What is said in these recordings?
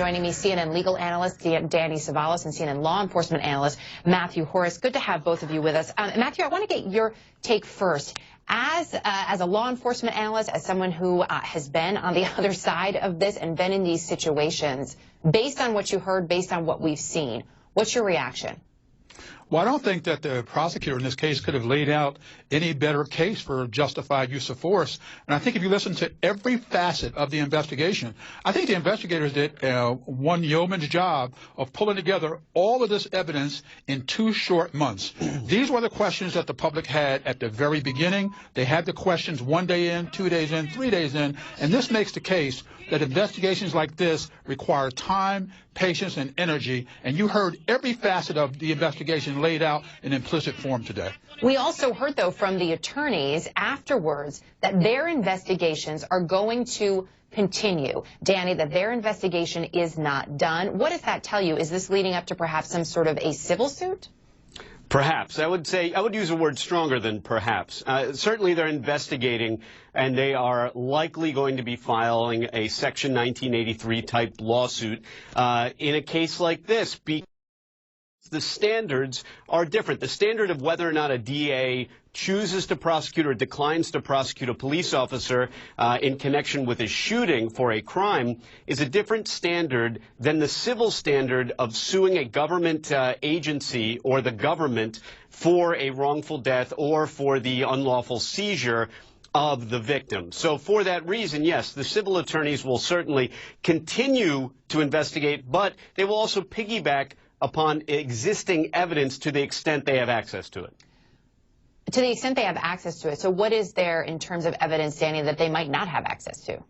Joining me, CNN legal analyst Danny Savalas and CNN law enforcement analyst Matthew Horace. Good to have both of you with us. Matthew, I want to get your take first. As a law enforcement analyst, as someone who has been on the other side of this and been in these situations, based on what you heard, based on what we've seen, what's your reaction? Well, I don't think that the prosecutor in this case could have laid out any better case for justified use of force. And I think if you listen to every facet of the investigation, I think the investigators did one yeoman's job of pulling together all of this evidence in 2 short months. These were the questions that the public had at the very beginning. They had the questions 1 day in, 2 days in, 3 days in. And this makes the case that investigations like this require time, patience, and energy. And you heard every facet of the investigation laid out in implicit form today. We also heard, though, from the attorneys afterwards that their investigations are going to continue. Danny, that their investigation is not done. What does that tell you? Is this leading up to perhaps some sort of a civil suit? Perhaps. I would use a word stronger than perhaps. Certainly they're investigating, and they are likely going to be filing a Section 1983 type lawsuit in a case like this, because the standards are different. The standard of whether or not a DA chooses to prosecute or declines to prosecute a police officer in connection with a shooting for a crime is a different standard than the civil standard of suing a government agency or the government for a wrongful death or for the unlawful seizure of the victim. So for that reason, yes, the civil attorneys will certainly continue to investigate, but they will also piggyback upon existing evidence to the extent they have access to it. To the extent they have access to it. So what is there in terms of evidence, Danny, that they might not have access to?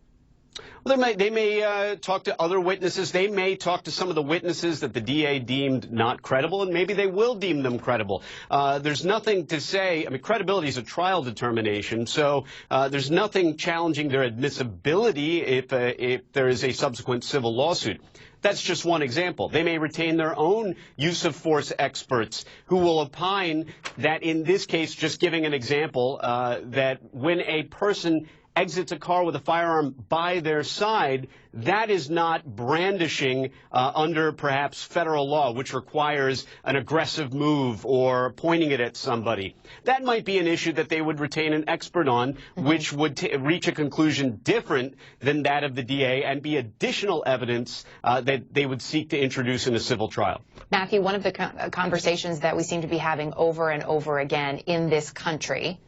Well, they may talk to other witnesses. They may talk to some of the witnesses that the DA deemed not credible, and maybe they will deem them credible. There's nothing to say. I mean, credibility is a trial determination, so there's nothing challenging their admissibility if there is a subsequent civil lawsuit. That's just one example. They may retain their own use of force experts who will opine that in this case, just giving an example, that when a person exits a car with a firearm by their side, that is not brandishing under perhaps federal law, which requires an aggressive move or pointing it at somebody. That might be an issue that they would retain an expert on, which would reach a conclusion different than that of the DA and be additional evidence that they would seek to introduce in a civil trial. Matthew, one of the conversations that we seem to be having over and over again in this country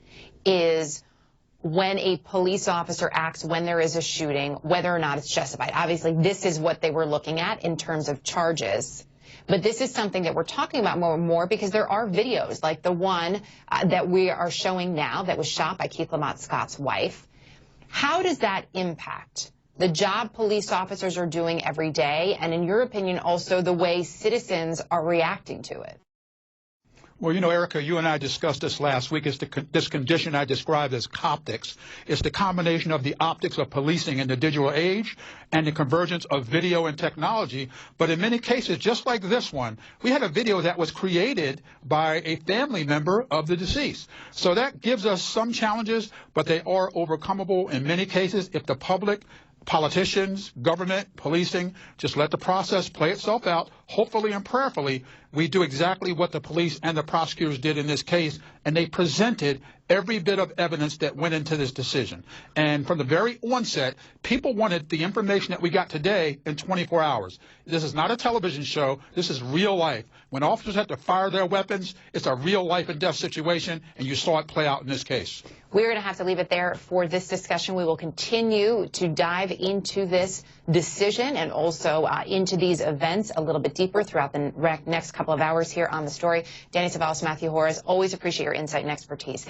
is when a police officer acts when there is a shooting, whether or not it's justified. Obviously, this is what they were looking at in terms of charges. But this is something that we're talking about more and more because there are videos like the one that we are showing now that was shot by Keith Lamont Scott's wife. How does that impact the job police officers are doing every day, and in your opinion, also the way citizens are reacting to it? Well, you know, Erica, you and I discussed this last week. It's this condition I described as coptics. It's the combination of the optics of policing in the digital age and the convergence of video and technology. But in many cases, just like this one, we had a video that was created by a family member of the deceased. So that gives us some challenges, but they are overcomable in many cases if the public, politicians, government, policing, just let the process play itself out. Hopefully and prayerfully, we do exactly what the police and the prosecutors did in this case, and they presented every bit of evidence that went into this decision. And from the very onset, people wanted the information that we got today in 24 hours. This is not a television show. This is real life. When officers have to fire their weapons, it's a real life and death situation, and you saw it play out in this case. We're going to have to leave it there for this discussion. We will continue to dive into this decision and also into these events a little bit deeper throughout the next couple of hours here on The Story. Danny Savalas, Matthew Horace, always appreciate your insight and expertise.